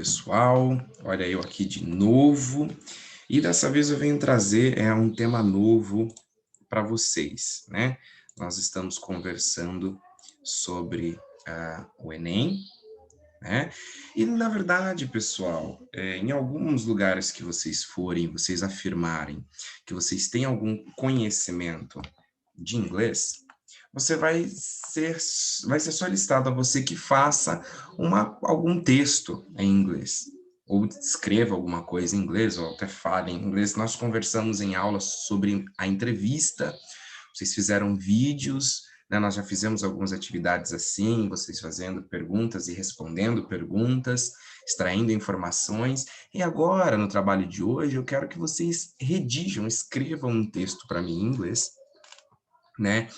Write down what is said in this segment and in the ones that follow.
pessoal, olha eu aqui de novo, e dessa vez eu venho trazer um tema novo para vocês, né? Nós estamos conversando sobre o Enem, né? E na verdade, pessoal, em alguns lugares que vocês forem, vocês afirmarem que vocês têm algum conhecimento de inglês, você vai ser solicitado a você que faça algum texto em inglês, ou escreva alguma coisa em inglês, ou até fale em inglês. Nós conversamos em aula sobre a entrevista, vocês fizeram vídeos, né? Nós já fizemos algumas atividades assim, vocês fazendo perguntas e respondendo perguntas, extraindo informações, e agora, no trabalho de hoje, eu quero que vocês redigam, escrevam um texto para mim em inglês, né?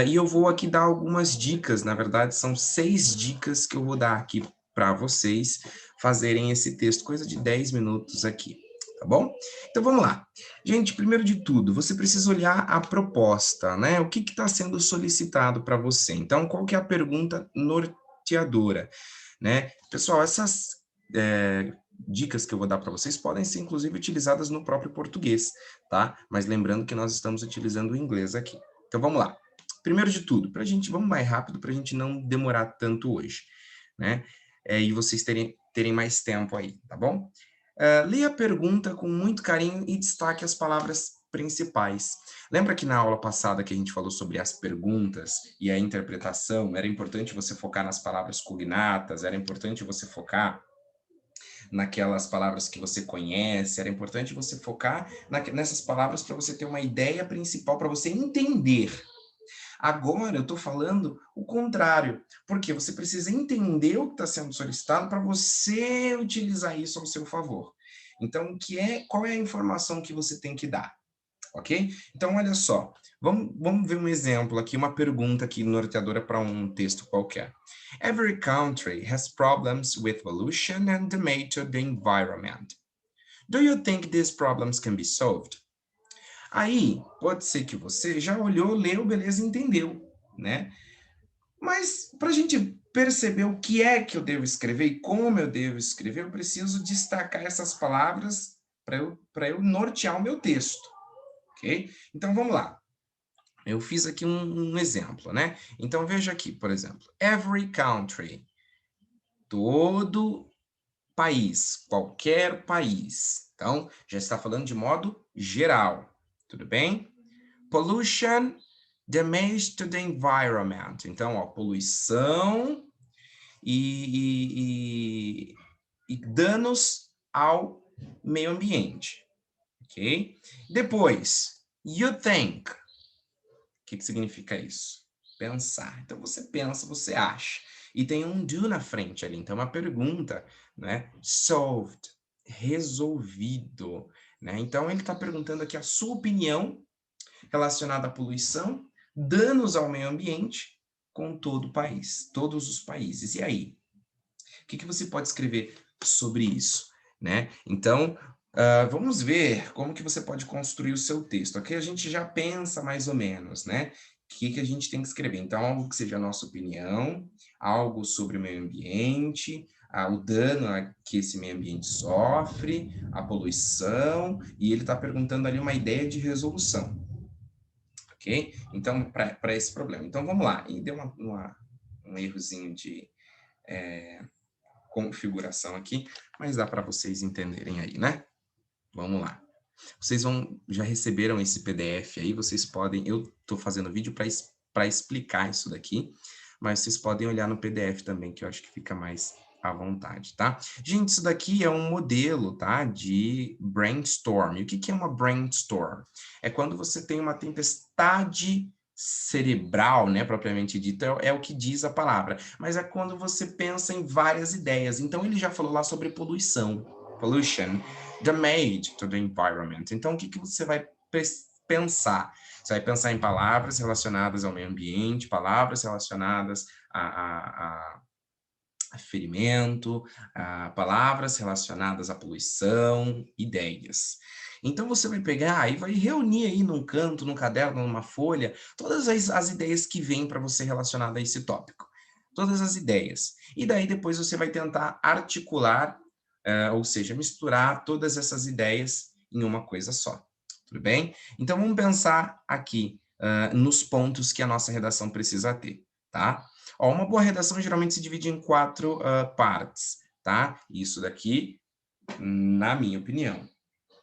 E eu vou aqui dar algumas dicas, na verdade são 6 dicas que eu vou dar aqui para vocês fazerem esse texto, coisa de 10 minutos aqui, tá bom? Então vamos lá. Gente, primeiro de tudo, você precisa olhar a proposta, né? O que está sendo solicitado para você. Então, qual que é a pergunta norteadora, né? Pessoal, essas dicas que eu vou dar para vocês podem ser, inclusive, utilizadas no próprio português, tá? Mas lembrando que nós estamos utilizando o inglês aqui. Então vamos lá. Primeiro de tudo, vamos mais rápido para a gente não demorar tanto hoje, né? E vocês terem mais tempo aí, tá bom? Leia a pergunta com muito carinho e destaque as palavras principais. Lembra que na aula passada que a gente falou sobre as perguntas e a interpretação, era importante você focar nas palavras cognatas, era importante você focar naquelas palavras que você conhece, era importante você focar nessas palavras para você ter uma ideia principal, para você entender. Agora eu estou falando o contrário, porque você precisa entender o que está sendo solicitado para você utilizar isso ao seu favor. Então, qual é a informação que você tem que dar? Ok? Então, olha só, vamos ver um exemplo aqui, uma pergunta aqui norteadora para um texto qualquer. Every country has problems with pollution and damage to the environment. Do you think these problems can be solved? Aí, pode ser que você já olhou, leu, beleza, entendeu, né? Mas para a gente perceber o que é que eu devo escrever e como eu devo escrever, eu preciso destacar essas palavras para eu nortear o meu texto, ok? Então, vamos lá. Eu fiz aqui um exemplo, né? Então, veja aqui, por exemplo. Every country. Todo país. Qualquer país. Então, já está falando de modo geral. Tudo bem? Pollution, damage to the environment. Então, ó, poluição e danos ao meio ambiente. Ok? Depois, you think. O que significa isso? Pensar. Então, você pensa, você acha. E tem um do na frente ali. Então, uma pergunta, né? Solved. Resolvido. Né? Então, ele está perguntando aqui a sua opinião relacionada à poluição, danos ao meio ambiente com todo o país, todos os países. E aí? O que você pode escrever sobre isso? Né? Então, vamos ver como que você pode construir o seu texto. Aqui a gente já pensa mais ou menos, né? O que a gente tem que escrever? Então, algo que seja a nossa opinião, algo sobre o meio ambiente, o dano que esse meio ambiente sofre, a poluição, e ele está perguntando ali uma ideia de resolução. Ok? Então, para esse problema. Então, vamos lá. E deu um errozinho de configuração aqui, mas dá para vocês entenderem aí, né? Vamos lá. Vocês já receberam esse PDF aí, vocês podem, eu estou fazendo vídeo para explicar isso daqui, mas vocês podem olhar no PDF também, que eu acho que fica mais à vontade, tá? Gente, isso daqui é um modelo, tá? De brainstorm. O que é uma brainstorm? É quando você tem uma tempestade cerebral, né, propriamente dito, é o que diz a palavra, mas é quando você pensa em várias ideias. Então, ele já falou lá sobre poluição, pollution, damage to the environment. Então, o que você vai pensar? Você vai pensar em palavras relacionadas ao meio ambiente, palavras relacionadas a ferimento, palavras relacionadas à poluição, ideias. Então, você vai pegar e vai reunir aí num canto, num caderno, numa folha, todas as ideias que vêm para você relacionadas a esse tópico. Todas as ideias. E daí, depois, você vai tentar articular ou seja, misturar todas essas ideias em uma coisa só, tudo bem? Então, vamos pensar aqui nos pontos que a nossa redação precisa ter, tá? Ó, uma boa redação geralmente se divide em 4 partes, tá? Isso daqui, na minha opinião.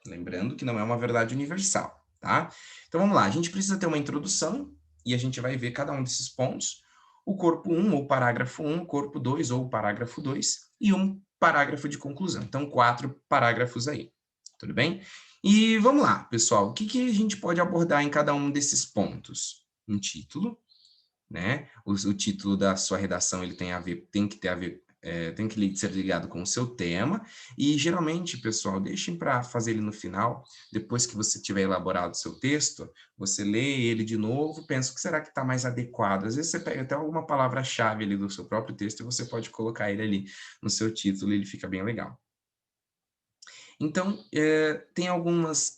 Lembrando que não é uma verdade universal, tá? Então, vamos lá. A gente precisa ter uma introdução e a gente vai ver cada um desses pontos. O corpo 1, ou parágrafo 1, o corpo 2, ou parágrafo 2, e um parágrafo de conclusão. Então, 4 parágrafos aí, tudo bem? E vamos lá, pessoal. O que a gente pode abordar em cada um desses pontos? Um título, né? O título da sua redação ele tem que ter a ver, tem que ser ligado com o seu tema, e geralmente, pessoal, deixem para fazer ele no final, depois que você tiver elaborado o seu texto, você lê ele de novo, pensa o que será que está mais adequado. Às vezes você pega até alguma palavra-chave ali do seu próprio texto e você pode colocar ele ali no seu título e ele fica bem legal. Então, tem algumas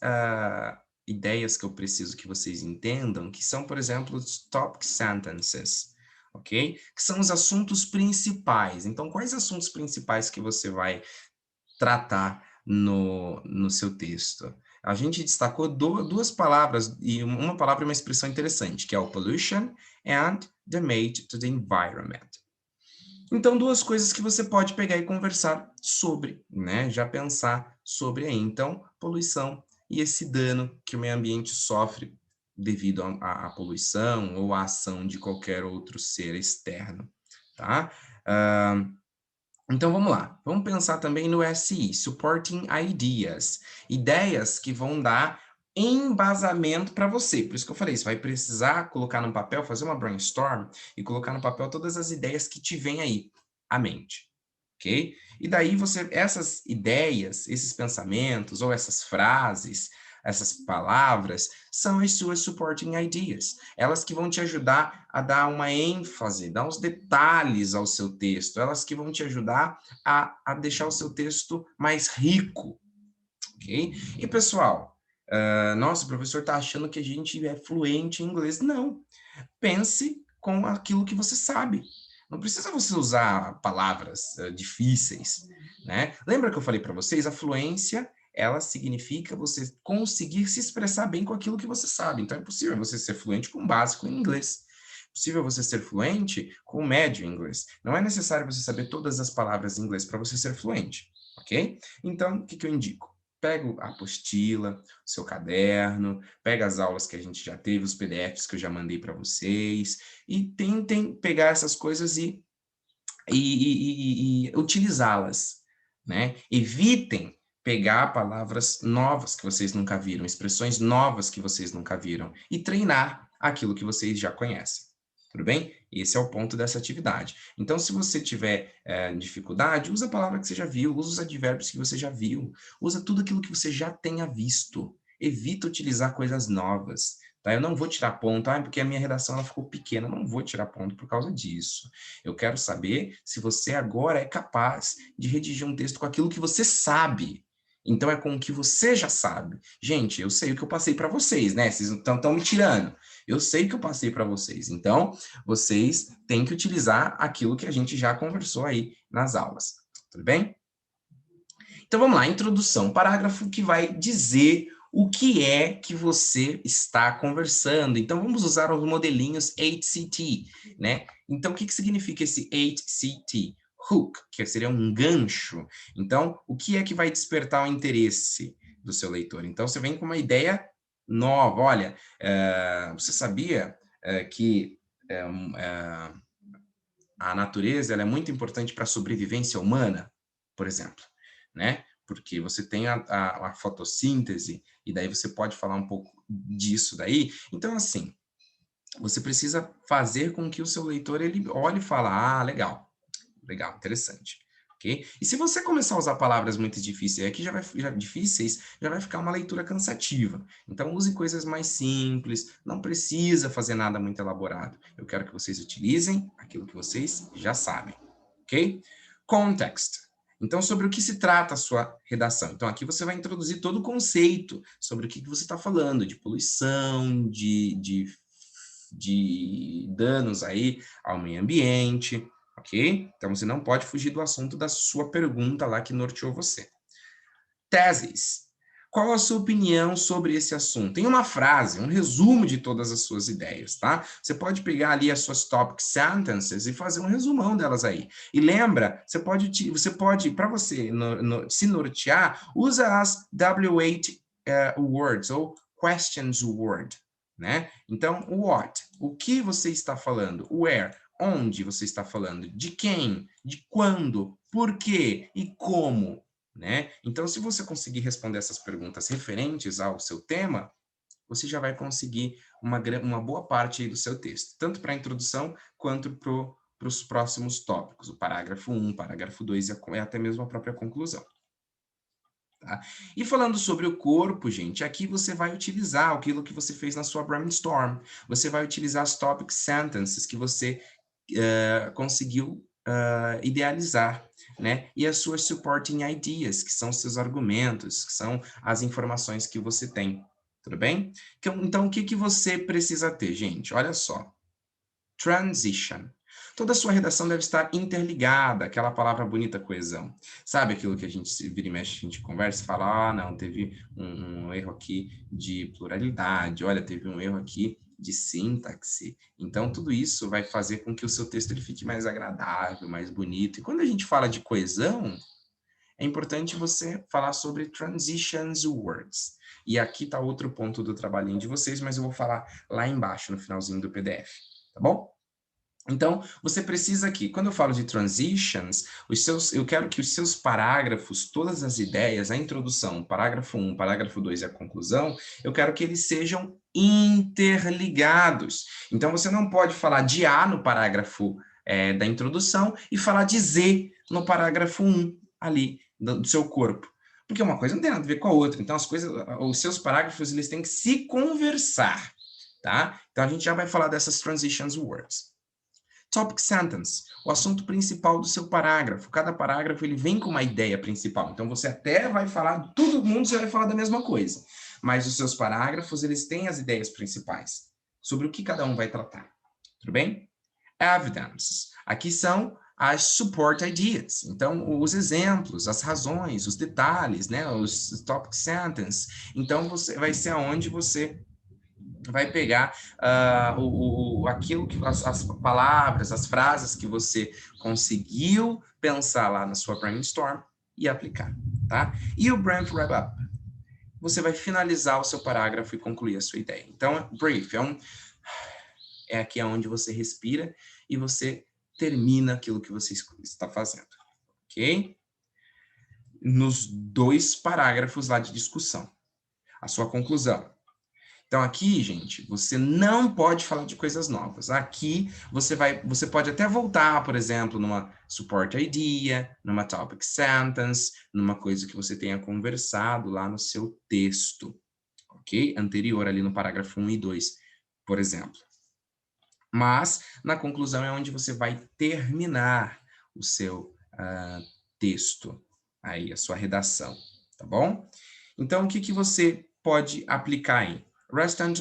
ideias que eu preciso que vocês entendam, que são, por exemplo, os topic sentences, ok? Que são os assuntos principais. Então, quais assuntos principais que você vai tratar no seu texto? A gente destacou duas palavras, e uma palavra e uma expressão interessante, que é o pollution and damage to the environment. Então, duas coisas que você pode pegar e conversar sobre, né? Já pensar sobre aí. Então, poluição e esse dano que o meio ambiente sofre devido à poluição ou à ação de qualquer outro ser externo, tá? Então, vamos lá. Vamos pensar também no SI, Supporting Ideas. Ideias que vão dar embasamento para você. Por isso que eu falei, você vai precisar colocar no papel, fazer uma brainstorm e colocar no papel todas as ideias que te vêm aí à mente, ok? E daí essas ideias, esses pensamentos ou essas frases, essas palavras, são as suas supporting ideas. Elas que vão te ajudar a dar uma ênfase, dar uns detalhes ao seu texto. Elas que vão te ajudar a deixar o seu texto mais rico, ok? E, pessoal, nossa, o professor está achando que a gente é fluente em inglês. Não. Pense com aquilo que você sabe. Não precisa você usar palavras difíceis, né? Lembra que eu falei para vocês? A fluência, ela significa você conseguir se expressar bem com aquilo que você sabe. Então, é possível você ser fluente com o básico em inglês. É possível você ser fluente com o médio em inglês. Não é necessário você saber todas as palavras em inglês para você ser fluente, ok? Então, o que eu indico? Pega a apostila, o seu caderno, pega as aulas que a gente já teve, os PDFs que eu já mandei para vocês, e tentem pegar essas coisas e utilizá-las, né? Evitem pegar palavras novas que vocês nunca viram, expressões novas que vocês nunca viram, e treinar aquilo que vocês já conhecem. Tudo bem? Esse é o ponto dessa atividade. Então, se você tiver dificuldade, usa a palavra que você já viu, usa os advérbios que você já viu, usa tudo aquilo que você já tenha visto. Evita utilizar coisas novas. Tá? Eu não vou tirar ponto, porque a minha redação ela ficou pequena. Não vou tirar ponto por causa disso. Eu quero saber se você agora é capaz de redigir um texto com aquilo que você sabe. Então, é com o que você já sabe. Gente, eu sei o que eu passei para vocês, né? Vocês estão me tirando. Eu sei que eu passei para vocês. Então, vocês têm que utilizar aquilo que a gente já conversou aí nas aulas. Tudo bem? Então, vamos lá. Introdução. Parágrafo que vai dizer o que é que você está conversando. Então, vamos usar os modelinhos HCT, né? Então, o que significa esse HCT? Hook, que seria um gancho. Então, o que é que vai despertar o interesse do seu leitor? Então, você vem com uma ideia nova. Olha, você sabia que a natureza ela é muito importante para a sobrevivência humana, por exemplo, né? Porque você tem a fotossíntese, e daí você pode falar um pouco disso daí. Então, assim, você precisa fazer com que o seu leitor ele olhe e fale, legal, legal, interessante. Okay? E se você começar a usar palavras muito difíceis, aqui já vai ficar uma leitura cansativa. Então, use coisas mais simples, não precisa fazer nada muito elaborado. Eu quero que vocês utilizem aquilo que vocês já sabem. Ok? Context. Então, sobre o que se trata a sua redação? Então, aqui você vai introduzir todo o conceito sobre o que você está falando, de poluição, de danos aí ao meio ambiente. ok? Então, você não pode fugir do assunto da sua pergunta lá que norteou você. Teses. Qual a sua opinião sobre esse assunto? Tem uma frase, um resumo de todas as suas ideias, tá? Você pode pegar ali as suas topic sentences e fazer um resumão delas aí. E lembra, você pode para você se nortear, usa as W8 words ou questions word, né? Então, what? O que você está falando? Where? Onde você está falando? De quem? De quando? Por quê? E como? Né? Então, se você conseguir responder essas perguntas referentes ao seu tema, você já vai conseguir uma boa parte do seu texto, tanto para a introdução quanto para os próximos tópicos, o parágrafo 1, parágrafo 2 e até mesmo a própria conclusão. Tá? E falando sobre o corpo, gente, aqui você vai utilizar aquilo que você fez na sua brainstorm. Você vai utilizar as topic sentences que você conseguiu idealizar, né? E as suas supporting ideas, que são seus argumentos, que são as informações que você tem. Tudo bem? Então o que você precisa ter, gente? Olha só. Transition. Toda a sua redação deve estar interligada, aquela palavra bonita, coesão. Sabe aquilo que a gente vira e mexe, a gente conversa e fala, não, teve um erro aqui de pluralidade, olha, teve um erro aqui de sintaxe. Então, tudo isso vai fazer com que o seu texto ele fique mais agradável, mais bonito. E quando a gente fala de coesão, é importante você falar sobre transitions words. E aqui está outro ponto do trabalhinho de vocês, mas eu vou falar lá embaixo, no finalzinho do PDF, tá bom? Então, você precisa aqui, quando eu falo de transitions, eu quero que os seus parágrafos, todas as ideias, a introdução, parágrafo 1, parágrafo 2 e a conclusão, eu quero que eles sejam interligados. Então, você não pode falar de A no parágrafo da introdução e falar de Z no parágrafo 1, ali, do seu corpo. Porque uma coisa não tem nada a ver com a outra. Então, os seus parágrafos, eles têm que se conversar, tá? Então, a gente já vai falar dessas transitions words. Topic sentence, o assunto principal do seu parágrafo. Cada parágrafo ele vem com uma ideia principal. Então você até vai falar, todo mundo você vai falar da mesma coisa. Mas os seus parágrafos, eles têm as ideias principais, sobre o que cada um vai tratar. Tudo bem? Evidence. Aqui são as support ideas. Então, os exemplos, as razões, os detalhes, né? Os topic sentence. Então, vai ser aonde você vai pegar aquilo que as palavras, as frases que você conseguiu pensar lá na sua brainstorm e aplicar, tá? E o brief wrap-up. Você vai finalizar o seu parágrafo e concluir a sua ideia. Então, brief é aqui onde você respira e você termina aquilo que você está fazendo, ok? Nos 2 parágrafos lá de discussão. A sua conclusão. Então, aqui, gente, você não pode falar de coisas novas. Aqui, você pode até voltar, por exemplo, numa support idea, numa topic sentence, numa coisa que você tenha conversado lá no seu texto, ok? Anterior, ali no parágrafo 1 e 2, por exemplo. Mas, na conclusão, é onde você vai terminar o seu texto, aí, a sua redação, tá bom? Então, o que você pode aplicar aí? Restant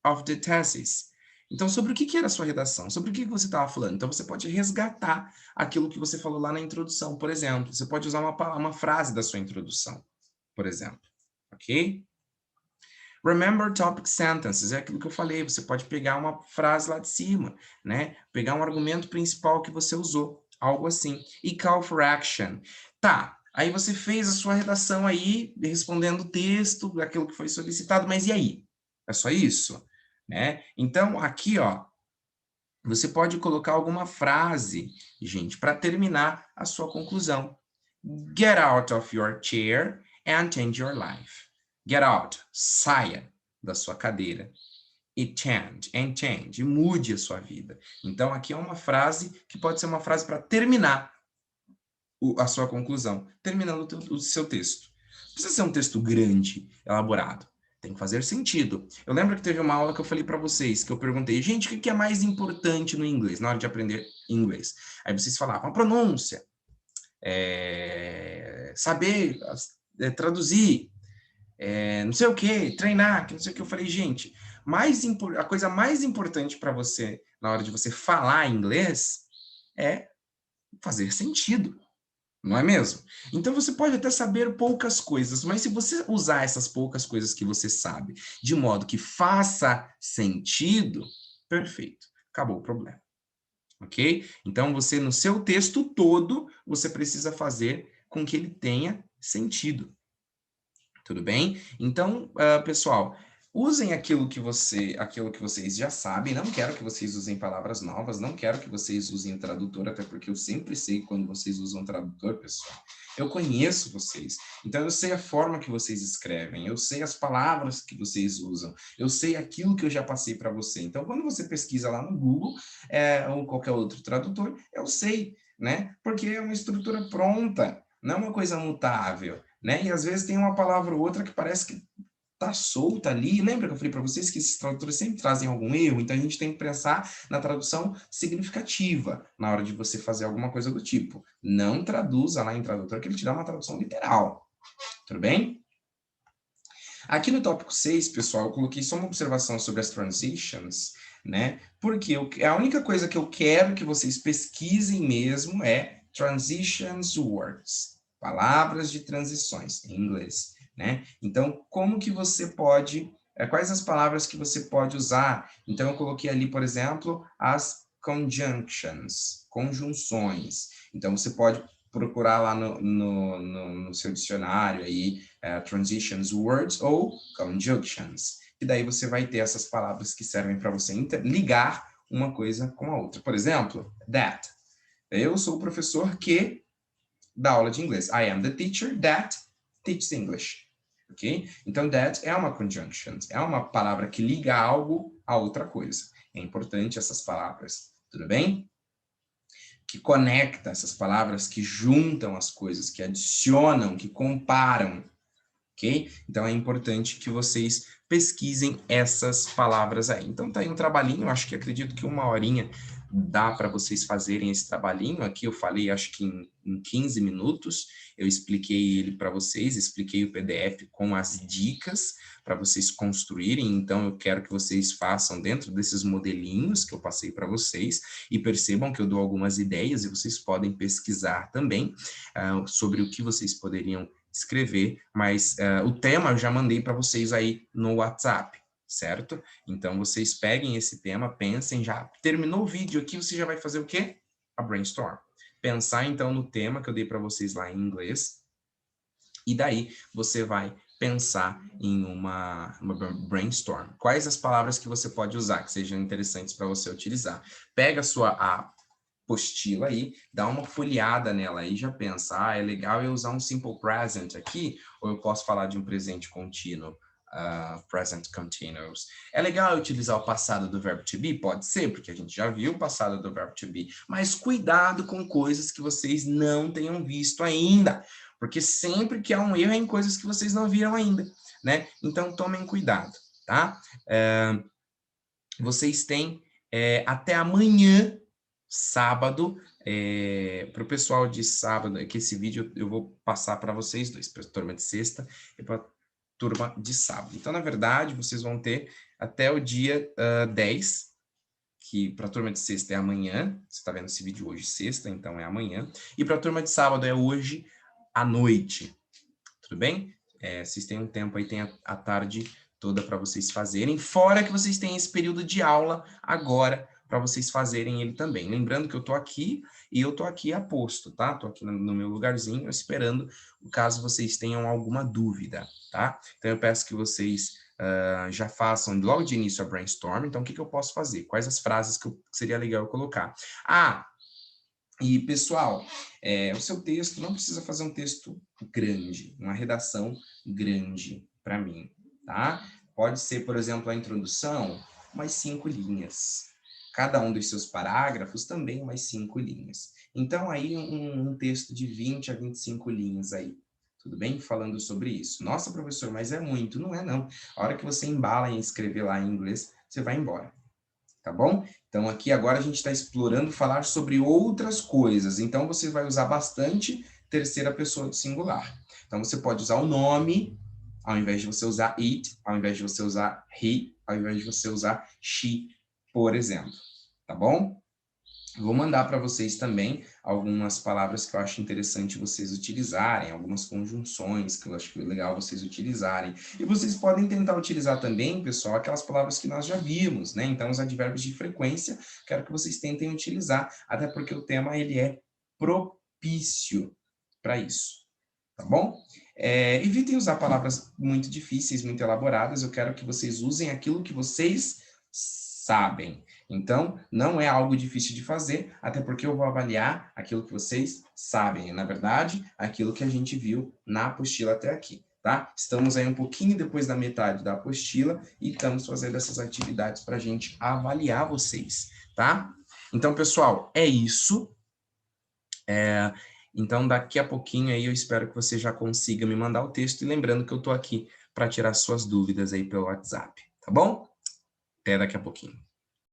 of the thesis. Então, sobre o que era a sua redação? Sobre o que você estava falando? Então, você pode resgatar aquilo que você falou lá na introdução, por exemplo. Você pode usar uma frase da sua introdução, por exemplo. Ok? Remember topic sentences, é aquilo que eu falei. Você pode pegar uma frase lá de cima, né? Pegar um argumento principal que você usou, algo assim. E call for action. Tá, aí você fez a sua redação aí, respondendo o texto, aquilo que foi solicitado, mas e aí? É só isso? Né? Então, aqui, ó, você pode colocar alguma frase, gente, para terminar a sua conclusão. Get out of your chair and change your life. Get out, saia da sua cadeira. E change, e mude a sua vida. Então, aqui é uma frase que pode ser uma frase para terminar a sua conclusão, terminando o seu texto. Não precisa ser um texto grande, elaborado. Tem que fazer sentido. Eu lembro que teve uma aula que eu falei para vocês, que eu perguntei, gente, o que é mais importante no inglês, na hora de aprender inglês? Aí vocês falavam, a pronúncia, saber traduzir, não sei o que, treinar, que não sei o que. Eu falei, gente, a coisa mais importante para você, na hora de você falar inglês, é fazer sentido. Não é mesmo? Então você pode até saber poucas coisas, mas se você usar essas poucas coisas que você sabe de modo que faça sentido, perfeito, acabou o problema. Ok? Então você, no seu texto todo, você precisa fazer com que ele tenha sentido. Tudo bem? Então, pessoal, usem aquilo que vocês já sabem. Não quero que vocês usem palavras novas, não quero que vocês usem o tradutor, até porque eu sempre sei quando vocês usam o tradutor, pessoal. Eu conheço vocês, então eu sei a forma que vocês escrevem, eu sei as palavras que vocês usam, eu sei aquilo que eu já passei para você. Então, quando você pesquisa lá no Google, ou qualquer outro tradutor, eu sei, né? Porque é uma estrutura pronta, não é uma coisa mutável. Né? E às vezes tem uma palavra ou outra que parece que está solta ali. Lembra que eu falei para vocês que esses tradutores sempre trazem algum erro? Então a gente tem que pensar na tradução significativa na hora de você fazer alguma coisa do tipo. Não traduza lá em tradutor que ele te dá uma tradução literal. Tudo bem? Aqui no tópico 6, pessoal, eu coloquei só uma observação sobre as transitions, né? Porque a única coisa que eu quero que vocês pesquisem mesmo é transitions words, palavras de transições em inglês, né? Então, como que você pode, quais as palavras que você pode usar? Então, eu coloquei ali, por exemplo, as conjunctions, conjunções. Então, você pode procurar lá no seu dicionário aí, transitions words ou conjunctions. E daí você vai ter essas palavras que servem para você ligar uma coisa com a outra. Por exemplo, that. Eu sou o professor que dá aula de inglês. I am the teacher that teaches English. Ok? Então, that é uma conjunction. É uma palavra que liga algo a outra coisa. É importante essas palavras. Tudo bem? Que conecta essas palavras, que juntam as coisas, que adicionam, que comparam, ok? Então é importante que vocês pesquisem essas palavras aí. Então tá aí um trabalhinho, acho que acredito que 1 horinha dá para vocês fazerem esse trabalhinho. Aqui eu falei, acho que em 15 minutos, eu expliquei ele para vocês, expliquei o PDF com as dicas para vocês construírem. Então eu quero que vocês façam dentro desses modelinhos que eu passei para vocês e percebam que eu dou algumas ideias e vocês podem pesquisar também sobre o que vocês poderiam escrever, mas o tema eu já mandei para vocês aí no WhatsApp, certo? Então, vocês peguem esse tema, pensem, já terminou o vídeo aqui, você já vai fazer o quê? A brainstorm. Pensar, então, no tema que eu dei para vocês lá em inglês, e daí você vai pensar em uma brainstorm. Quais as palavras que você pode usar, que sejam interessantes para você utilizar? Pega a sua apostila aí, dá uma folheada nela aí, já pensa, é legal eu usar um simple present aqui, ou eu posso falar de um presente contínuo, present continuous. É legal eu utilizar o passado do verbo to be? Pode ser, porque a gente já viu o passado do verbo to be, mas cuidado com coisas que vocês não tenham visto ainda, porque sempre que há um erro é em coisas que vocês não viram ainda, né? Então tomem cuidado, tá? Vocês têm até amanhã, sábado, para o pessoal de sábado, que esse vídeo eu vou passar para vocês dois, para a turma de sexta e para a turma de sábado. Então, na verdade, vocês vão ter até o dia 10, que para a turma de sexta é amanhã, você está vendo esse vídeo hoje, sexta, então é amanhã, e para a turma de sábado é hoje à noite, tudo bem? Vocês têm um tempo aí, tem a tarde toda para vocês fazerem, fora que vocês têm esse período de aula agora para vocês fazerem ele também. Lembrando que eu estou aqui e eu estou aqui a posto, tá? Estou aqui no meu lugarzinho esperando, caso vocês tenham alguma dúvida, tá? Então eu peço que vocês já façam logo de início a brainstorm. Então o que eu posso fazer? Quais as frases que seria legal eu colocar? E, pessoal, o seu texto não precisa fazer um texto grande, uma redação grande para mim, tá? Pode ser, por exemplo, a introdução, umas 5 linhas. Cada um dos seus parágrafos também umas 5 linhas. Então, aí um texto de 20 a 25 linhas aí. Tudo bem? Falando sobre isso. Nossa, professor, mas é muito. Não é, não. A hora que você embala em escrever lá em inglês, você vai embora. Tá bom? Então, aqui agora a gente está explorando falar sobre outras coisas. Então, você vai usar bastante terceira pessoa do singular. Então, você pode usar o nome, ao invés de você usar it, ao invés de você usar he, ao invés de você usar she, por exemplo. Tá bom? Vou mandar para vocês também algumas palavras que eu acho interessante vocês utilizarem, algumas conjunções que eu acho legal vocês utilizarem. E vocês podem tentar utilizar também, pessoal, aquelas palavras que nós já vimos, né? Então, os advérbios de frequência, quero que vocês tentem utilizar, até porque o tema ele é propício para isso, tá bom? Evitem usar palavras muito difíceis, muito elaboradas, eu quero que vocês usem aquilo que vocês sabem. Então, não é algo difícil de fazer, até porque eu vou avaliar aquilo que vocês sabem. Na verdade, aquilo que a gente viu na apostila até aqui, tá? Estamos aí um pouquinho depois da metade da apostila e estamos fazendo essas atividades para a gente avaliar vocês, tá? Então, pessoal, é isso. Então, daqui a pouquinho aí eu espero que você já consiga me mandar o texto e lembrando que eu estou aqui para tirar suas dúvidas aí pelo WhatsApp, tá bom? Até daqui a pouquinho.